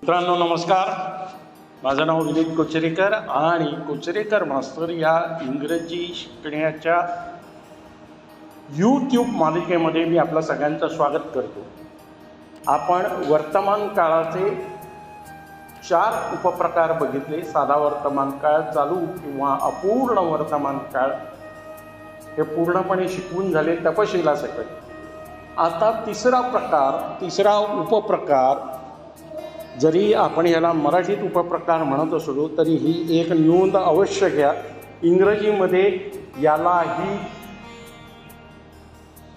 मित्रांनो नमस्कार. माझं नाव विनीत कोचरेकर आणि कोचरेकर मास्तर या इंग्रजी शिकण्याच्या यूट्यूब मालिकेमध्ये मी आपलं सगळ्यांचं स्वागत करतो. आपण वर्तमान काळाचे 4 उपप्रकार बघितले. साधा वर्तमान काळ, चालू किंवा अपूर्ण वर्तमान काळ हे पूर्णपणे शिकवून झाले तपशिलासकट. आता तिसरा उपप्रकार, जरी आपण याला मराठीत उपप्रकार म्हणत असलो तरी ही एक नोंद अवश्य घ्या. इंग्रजीमध्ये यालाही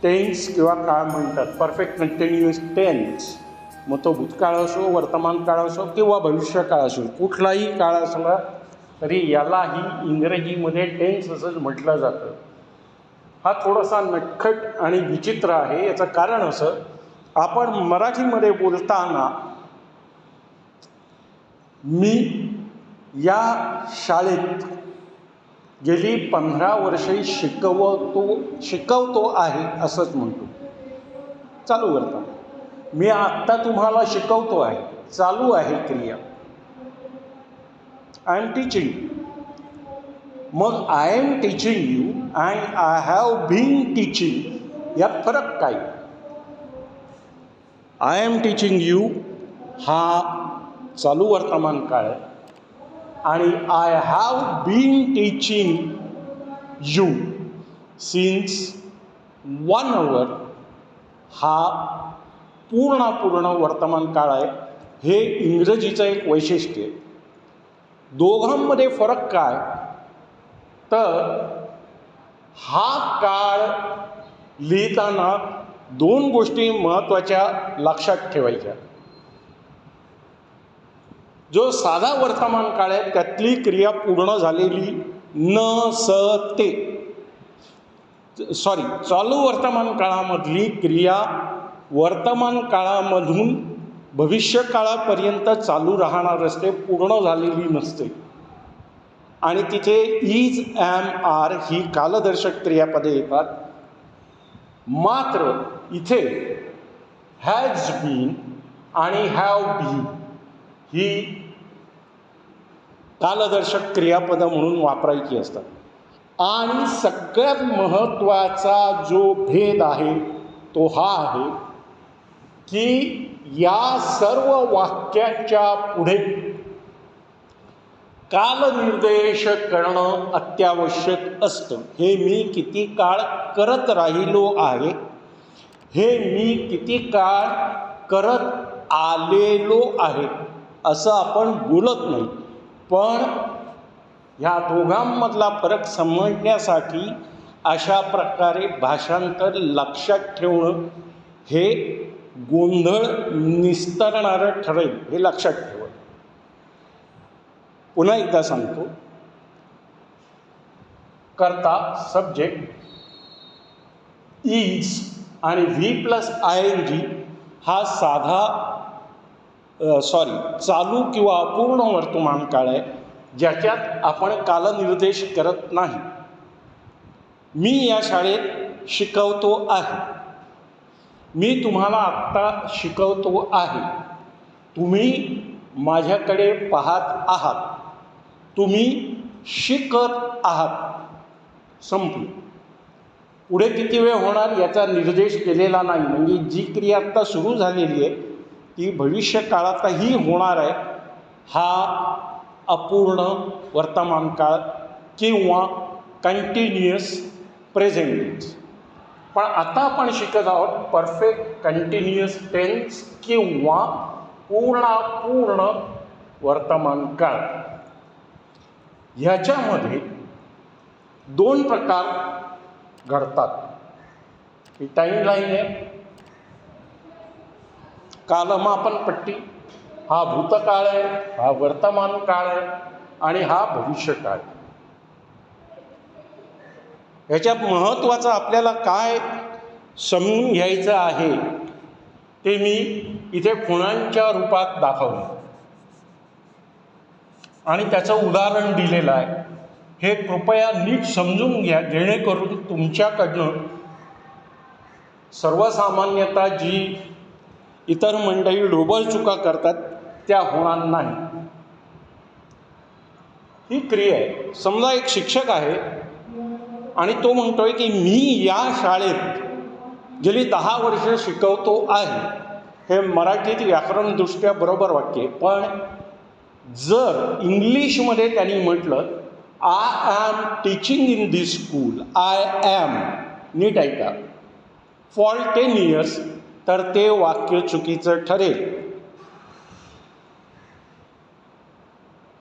टेन्स किंवा काळ म्हणतात, परफेक्ट कंटिन्युअस टेन्स. मग तो भूतकाळ असो, वर्तमान काळ असो किंवा भविष्यकाळ असो, कुठलाही काळ असला तरी यालाही इंग्रजीमध्ये टेन्स असंच म्हटलं जातं. हा थोडासा नटखट आणि विचित्र आहे. याचं कारण असं, आपण मराठीमध्ये बोलताना मी या शाळेत गेली 15 वर्षे शिकवतो आहे असंच म्हणतो. चालू वर्तमान. मी आत्ता तुम्हाला शिकवतो आहे, चालू आहे क्रिया. I am teaching. मग I am teaching you and I have been teaching, यात फरक काय? आय एम टीचिंग यू हा चालू वर्तमान काळ आहे आणि I have been teaching you since 1 hour हा पूर्ण वर्तमान काळ आहे. हे इंग्रजीचं एक वैशिष्ट्य आहे. दोघांमध्ये फरक काय? तर हा काळ लिहिताना 2 गोष्टी महत्त्वाच्या लक्षात ठेवायच्या. जो साधा वर्तमान काळ आहे त्यातली क्रिया पूर्ण झालेली नसते. चालू वर्तमान काळामधली क्रिया वर्तमान काळामधून भविष्य काळापर्यंत चालू राहणार असते, पूर्ण झालेली नसते. आणि तिथे इज, एम, आर ही कालदर्शक क्रियापदे येतात. मात्र इथे हॅज बीन आणि हॅव बीन ही कालदर्शक क्रियापदं म्हणून वापरायची असतात. आणि सगळ्यात महत्त्वाचा जो भेद आहे तो हा आहे की या सर्व वाक्याच्या पुढे कालनिर्देश करणं अत्यावश्यक असतं. हे मी किती काळ करत राहिलो आहे, हे मी किती काळ करत आलेलो आहे असं आपण बोलत नाही. पण ह्या दोघांमधला फरक समजण्यासाठी अशा प्रकारे भाषांतर लक्षात ठेवणं हे गोंधळ निस्तरणारं ठरेल, हे लक्षात ठेवा. पुन्हा एकदा सांगतो. कर्ता सब्जेक्ट इज आणि V+ing हा चालू किंवा अपूर्ण वर्तमान काळ आहे, ज्याच्यात आपण कालनिर्देश करत नाही. मी या शाळेत शिकवतो आहे. मी तुम्हाला आत्ता शिकवतो आहे. तुम्ही माझ्याकडे पाहत आहात. तुम्ही शिकत आहात. संपली. पुढे किती वेळ होणार याचा निर्देश केलेला नाही. म्हणजे जी क्रिया आत्ता सुरू झालेली आहे ती भविष्य काळातही होणार आहे. हा अपूर्ण वर्तमान काळ किंवा कंटिन्युअस प्रेझेंट टेन्स. पण आता आपण शिकत आहोत परफेक्ट कंटिन्युअस टेन्स किंवा पूर्ण वर्तमान काळ. ह्याच्यामध्ये 2 प्रकार घडतात. ही टाईमलाईन आहे, कालमापन पट्टी. हा भूतकाळ आहे, हा वर्तमान काळ आहे आणि हा भविष्यकाळ. ह्याच्यात महत्त्वाचं आपल्याला काय समजून घ्यायचं आहे ते मी इथे खुणांच्या रूपात दाखवलं आणि त्याचं उदाहरण दिलेलं आहे. हे कृपया नीट समजून घ्या, जेणेकरून तुमच्याकडनं सर्वसामान्यतः जी इतर मंडळी ढोबळ चुका करतात त्या होणार नाही. ही क्रिया आहे. समजा एक शिक्षक आहे आणि तो म्हणतोय की मी या शाळेत गेली 10 वर्ष शिकवतो आहे. हे मराठीत व्याकरणदृष्ट्या बरोबर वाक्य आहे. पण जर इंग्लिशमध्ये त्यांनी म्हटलं I am teaching in this school, I am, नीट ऐका, फॉर 10 years, तर ते वाक्य चुकीचं ठरेल.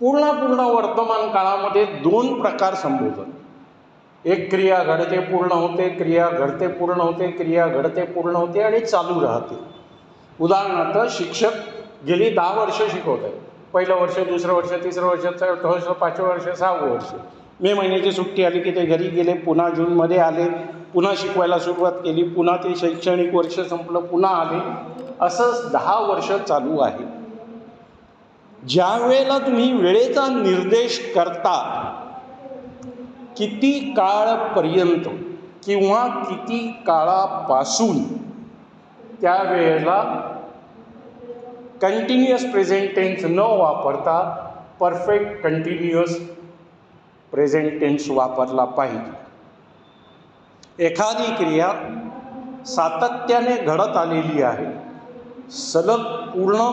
पूर्ण वर्तमान काळामध्ये 2 प्रकार संबोधन. एक क्रिया घडते पूर्ण होते, क्रिया घडते पूर्ण होते, क्रिया घडते पूर्ण होते आणि चालू राहते. उदाहरणार्थ शिक्षक गेली 10 वर्ष शिकवत आहे. पहिलं वर्ष, दुसरं वर्ष, तिसरं वर्ष, चौथं वर्ष, 5वं वर्ष, 6वं वर्ष. मे महिन्याची सुट्टी आली की ते घरी गेले, पुन्हा जूनमध्ये आले, पुन्हा शिकवायला सुरुवात केली, पुन्हा ते शैक्षणिक वर्ष संपलं, पुन्हा आले. असंच 10 वर्ष चालू आहे. ज्या वेळेला तुम्ही वेळेचा निर्देश करता, किती काळपर्यंत किंवा किती काळापासून, त्यावेळेला कंटिन्युअस प्रेझेंट टेन्स न वापरता परफेक्ट कंटिन्युअस प्रेझेंट टेन्स वापरला पाहिजे. एखादी क्रिया सातत्याने घडत आलेली आहे, सलग पूर्ण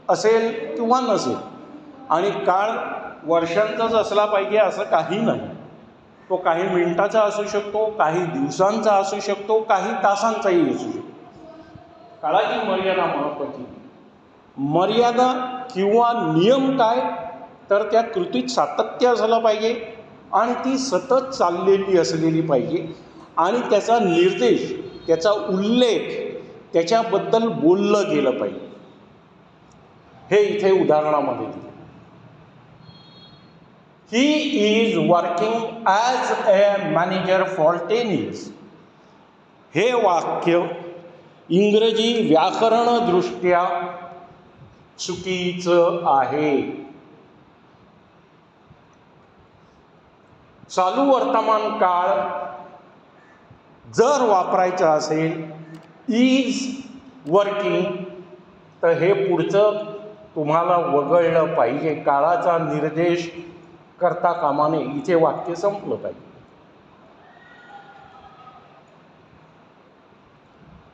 असेल किंवा नसेल, आणि काळ वर्षांचाच असला पाहिजे असं काही नाही. तो काही मिनिटाचा असू शकतो, काही दिवसांचा असू शकतो, काही तासांचाही असू शकतो. काळाची मर्यादा महत्त्वाची. मर्यादा किंवा नियम काय, तर त्या कृतीत सातत्य असलं पाहिजे आणि ती सतत चाललेली असलेली पाहिजे आणि त्याचा निर्देश, त्याचा उल्लेख, त्याच्याबद्दल बोललं गेलं पाहिजे. हे इथे उदाहरणामध्ये दिले. He is working as a manager for 10 years. हे वाक्य इंग्रजी व्याकरणदृष्ट्या चुकीचं आहे. चालू वर्तमान काळ जर वापरायचं असेल, इज वर्किंग, तर हे पुढचं तुम्हाला वगळलं पाहिजे. काळाचा निर्देश करता कामा नये. इथे वाक्य संपलं पाहिजे.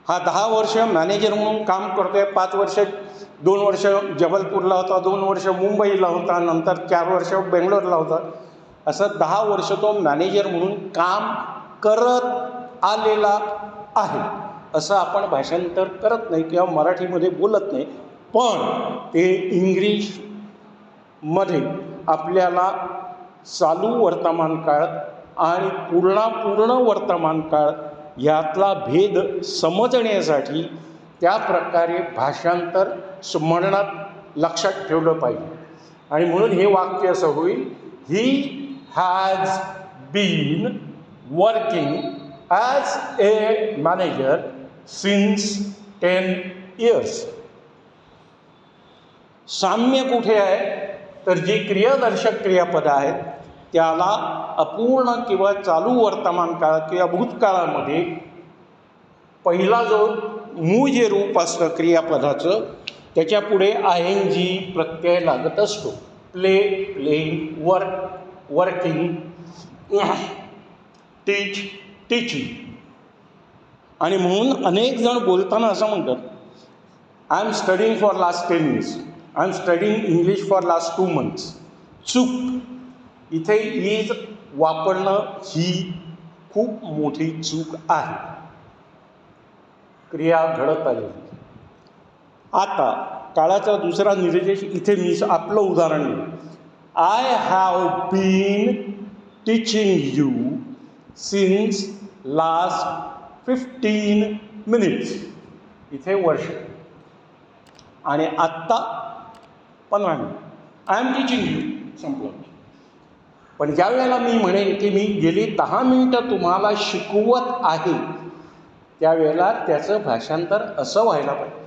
हा 10 वर्ष मॅनेजर म्हणून काम करतोय. 5 वर्ष, 2 वर्ष जबलपूरला होता, 2 वर्ष मुंबईला होता, नंतर 4 वर्ष बेंगलोरला होता. असं 10 वर्ष तो मॅनेजर म्हणून काम करत आलेला आहे. असं आपण भाषांतर करत नाही किंवा मराठीमध्ये बोलत नाही. पण ते इंग्लिशमध्ये आपल्याला चालू वर्तमान काळ आणि पूर्ण वर्तमान काळ यातला भेद समजण्यासाठी त्या प्रकारे भाषांतर स्मरणात लक्षात ठेवलं पाहिजे. आणि म्हणून हे वाक्य असं होईल, he has been working as a manager since 10 years. साम्य कुठे आहे, तर जी क्रियादर्शक क्रियापदं आहेत त्याला अपूर्ण किंवा चालू वर्तमान काळ किंवा भूतकाळामध्ये पहिला जो मूळ जे रूप असतं क्रियापदाचं, त्याच्यापुढे ING प्रत्यय लागत असतो. प्ले, प्लेइंग, वर्क, वर्किंग, टीच, टीचिंग. आणि म्हणून अनेक जण बोलताना असं म्हणतात, I am studying for last 10 years, I am studying English for last 2 months. चूक. इथे इज वापरणं ही खूप मोठी चूक आहे. क्रिया घडत आलेली. आता काळाचा दुसरा निर्देश इथे मी आपलं उदाहरण देईन. I have been teaching you since last 15 minutes. इथे वर्ष. आणि आत्ता 15 मिनिट. आय एम टीचिंग यू, संपलं. पण ज्या वेळेला मी म्हणेन की मी गेली 10 मिनिटं तुम्हाला शिकवत आहे, त्यावेळेला त्याचं भाषांतर असं व्हायला पाहिजे,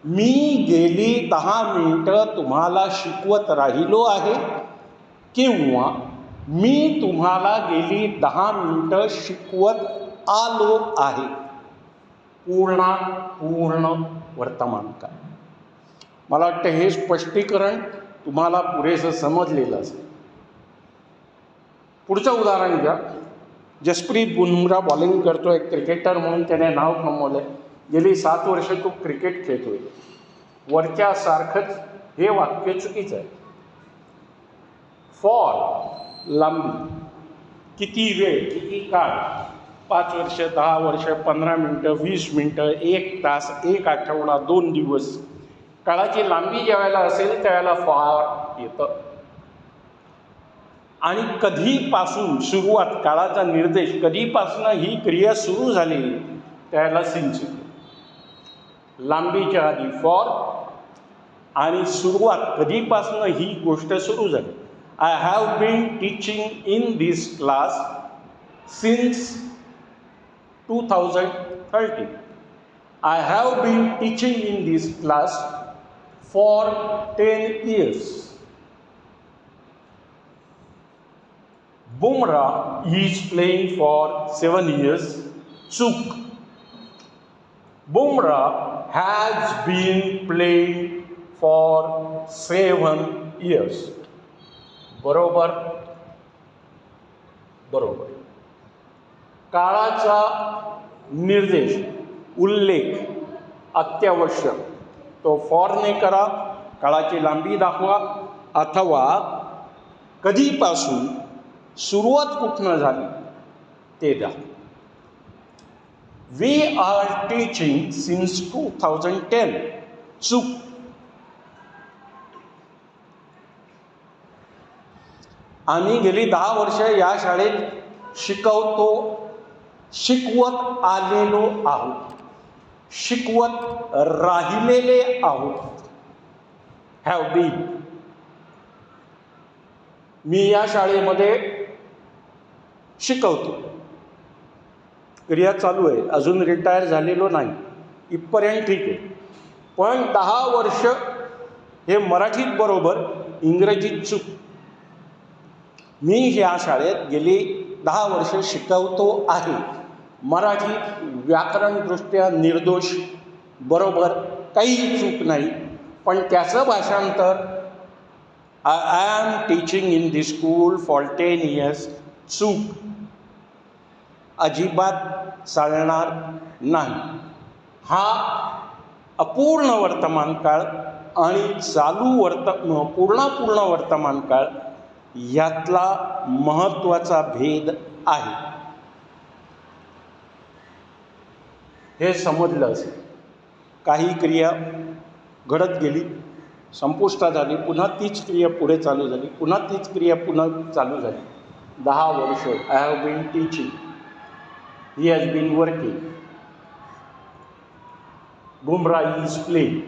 मी गेली 10 मिनिटं तुम्हाला शिकवत राहिलो आहे, किंवा मी तुम्हाला गेली 10 मिनिटं शिकवत आलो आहे. पूर्ण वर्तमान काळ. मला वाटतं हे स्पष्टीकरण तुम्हाला पुरेसं समजलेलं असेल. पुढचं उदाहरण घ्या. जसप्रीत बुमरा बॉलिंग करतो, एक क्रिकेटर म्हणून त्याने नाव कमवलं आहे. गेली 7 वर्ष तो क्रिकेट खेळतोय. वरच्या सारखंच हे वाक्य चुकीचं आहे. फॉर लांबी, किती वेळ, किती काळ, 5 वर्ष, 10 वर्ष, 15 मिनटं, 20 मिनटं, 1 तास, 1 आठवडा, 2 दिवस, काळाची लांबी ज्यावेळेला असेल त्यावेळेला फॉर येतं. आणि कधीपासून सुरुवात, काळाचा निर्देश, कधीपासून ही क्रिया सुरू झाली त्याला सिन्स येतो. लांबीच्या आधी फॉर आणि सुरुवात, कधीपासून ही गोष्ट सुरू झाली. I have been teaching in this class since 2013. I have been teaching in this class for 10 years. Bumrah is playing for 7 years. Chuk. Bumrah has been playing for 7 years. बरोबर. काळाचा निर्देश, उल्लेख अत्यावश्यक, तो फॉरने करा, काळाची लांबी दाखवा, अथवा कधीपासून, सुरुवात कुठनं झाली ते द्या. We are teaching since 2010. चूक. आम्ही गेली 10 वर्ष या शाळेत शिकवत आलेलो आहोत, शिकवत राहिलेले आहोत. Have bin. मी या शाळेमध्ये शिकवतो, क्रिया चालू आहे, अजून रिटायर झालेलो नाही, इथपर्यंत ठीक आहे. पण 10 वर्ष हे मराठीत बरोबर, इंग्रजीत चूक. मी ह्या शाळेत गेली 10 वर्ष शिकवतो आहे, मराठीत व्याकरणदृष्ट्या निर्दोष, बरोबर, काही चूक नाही. पण त्याचं भाषांतर I am teaching in this school for 10 years. चूक. अजिबात चालणार नाही. हा अपूर्ण वर्तमान काळ आणि पूर्ण वर्तमान काळ यातला महत्त्वाचा भेद आहे. हे समजलं असेल. काही क्रिया घडत गेली, संपुष्टात आली, पुन्हा तीच क्रिया पुढे चालू झाली, पुन्हा तीच क्रिया पुन्हा चालू झाली. 10 वर्ष. I have been teaching, he has been working, Bumrah is playing.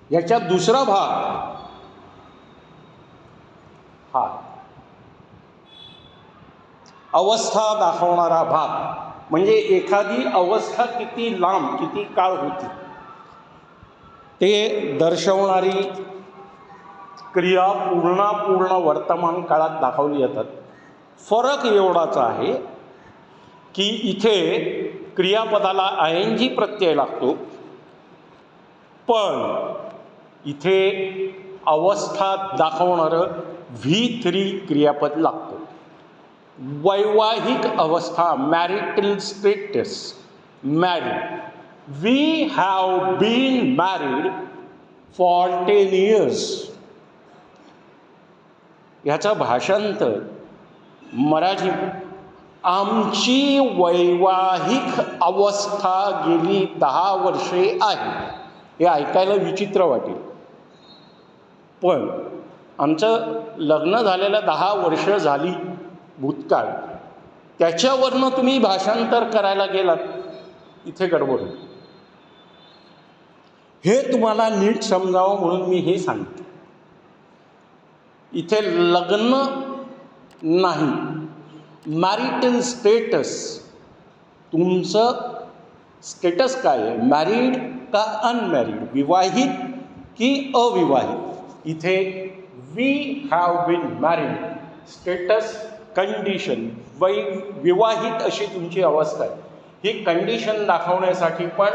याच्यात दुसरा भाग हा अवस्था दाखवणारा भाग, म्हणजे एखादी अवस्था किती लांब, किती काळ होती ते दर्शवणारी क्रिया पूर्ण वर्तमान काळात दाखवली जातात. फरक एवढाच आहे की इथे क्रियापदाला ING प्रत्यय लागतो, पण इथे अवस्था दाखवणारं V3 क्रियापद लागतं. वैवाहिक अवस्था, marital status, married. We have been married for 10 years. ह्याचं भाषांतर मराठी, आमची वैवाहिक अवस्था गेली 10 वर्षे आहे. हे ऐकायला विचित्र वाटेल, पण आमचं लग्न झालेलं 10 वर्ष झाली भूतकाळ, त्याच्यावरनं तुम्ही भाषांतर करायला गेलात, इथे गडबड. हे तुम्हाला नीट समजावं म्हणून मी हे सांगतो. इथे लग्न नाही, मॅरिटल स्टेटस, तुमचं स्टेटस काय आहे, मॅरिड का अनमॅरिड, विवाहित की अविवाहित. इथे we have been married, status, condition, विवाहित अशी तुमची अवस्था आहे. ही कंडिशन दाखवण्यासाठी पण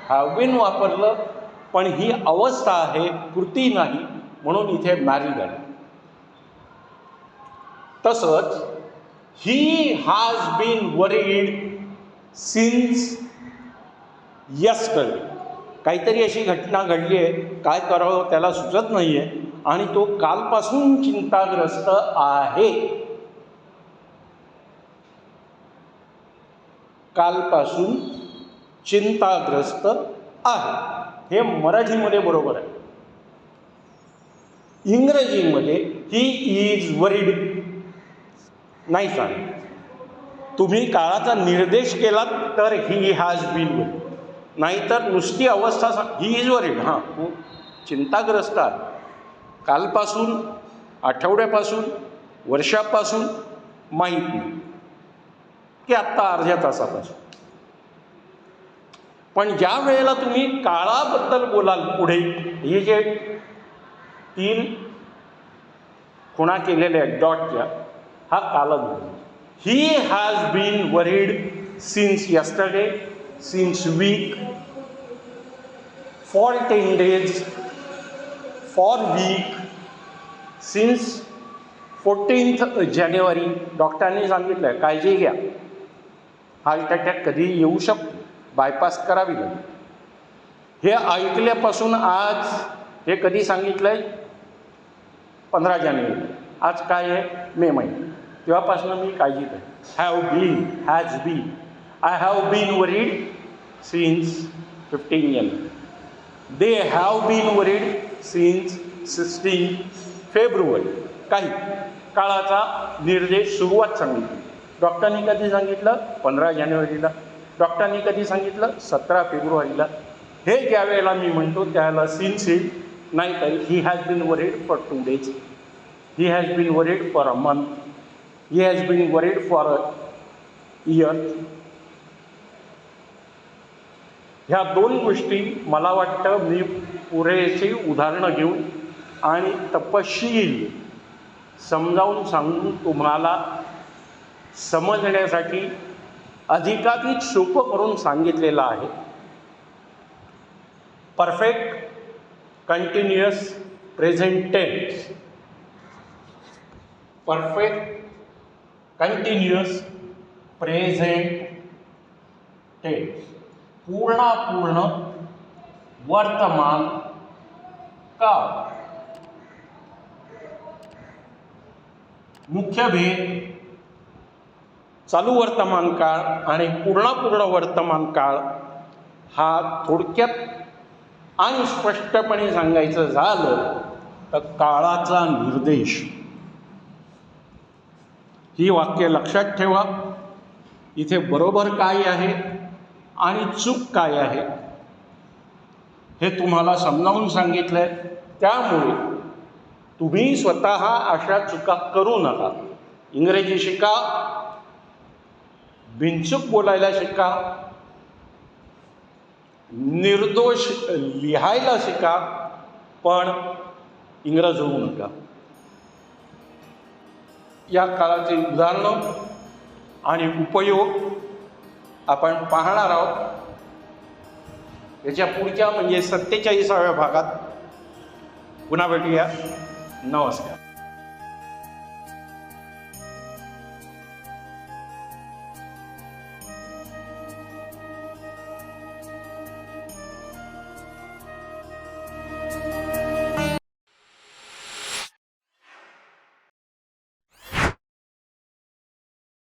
हॅव बीन वापरलं, पण ही अवस्था आहे, कृती नाही, म्हणून इथे मॅरिड आहे. तसंच he has been worried since yesterday. काहीतरी अशी घटना घडली आहे, काय करावं त्याला सुचत नाही आहे, आणि तो कालपासून चिंताग्रस्त आहे. कालपासून चिंताग्रस्त आहे. हे मराठीमध्ये बरोबर आहे. इंग्रजीमध्ये ही इज वरीड नाही सांग. तुम्ही काळाचा निर्देश केलात तर ही हॅज बीन वरीड, नाहीतर नुसती अवस्था ही इज वरीड. हां, चिंताग्रस्त आहे कालपासून, आठवड्यापासून, वर्षापासून, माहीत नाही की आत्ता अर्ध्या तासापासून. पण ज्या वेळेला तुम्ही काळाबद्दल बोलाल पुढे, हे जे 3 खुणा केलेल्या आहेत डॉटच्या, हा कालनिर्णय. He has been worried since yesterday, since week, for 10 days, for week, since 14th जानेवारी. डॉक्टरांनी सांगितलं आहे काळजी घ्या, हार्ट अटॅक कधी येऊ शकतो, बायपास करावी लागेल. हे ऐकल्यापासून आज हे कधी सांगितलं आहे? 15 जानेवारी. आज काय आहे? मे महिना. तेव्हापासून मी काळजीत आहे. Have been, has been. I have been worried since 15 जानेवारी. They have been worried since 16 फेब्रुवारी. काही काळाचा निर्देश सुरुवात सांगितली. डॉक्टरांनी कधी सांगितलं? 15 जानेवारीला. डॉक्टरांनी कधी सांगितलं? 17 फेब्रुवारीला. हे ज्या वेळेला मी म्हणतो त्यावेळेला सिन्स येईल, नाहीतर he has been worried for 2 days, he has been worried for a month, he has been worried for a year. ह्या 2 गोष्टी मला वाटतं मी पुरेशी उदाहरणं घेऊन आणि तपशील समजावून सांगून तुम्हाला समजण्यासाठी अधिकाधिक सोपं करून सांगितलेलं आहे. Perfect continuous present tense, perfect continuous present tense, पूर्ण वर्तमान काळ. मुख्य भेद चालू वर्तमान काळ आणि पूर्ण वर्तमान काळ हा थोडक्यात आणि स्पष्टपणे सांगायचं झालं तर काळाचा निर्देश. ही वाक्य लक्षात ठेवा. इथे बरोबर काय आहे आणि चूक काय आहे हे तुम्हाला समजावून सांगितलं आहे. त्यामुळे तुम्ही स्वतः अशा चुका करू नका. इंग्रजी शिका, बिनचूक बोलायला शिका, निर्दोष लिहायला शिका, पण इंग्रज होऊ नका. या काळाचे उदाहरणं आणि उपयोग आपण पाहणार आहोत. याच्या पुढच्या म्हणजे 47व्या भागात पुन्हा भेटूया. नमस्कार.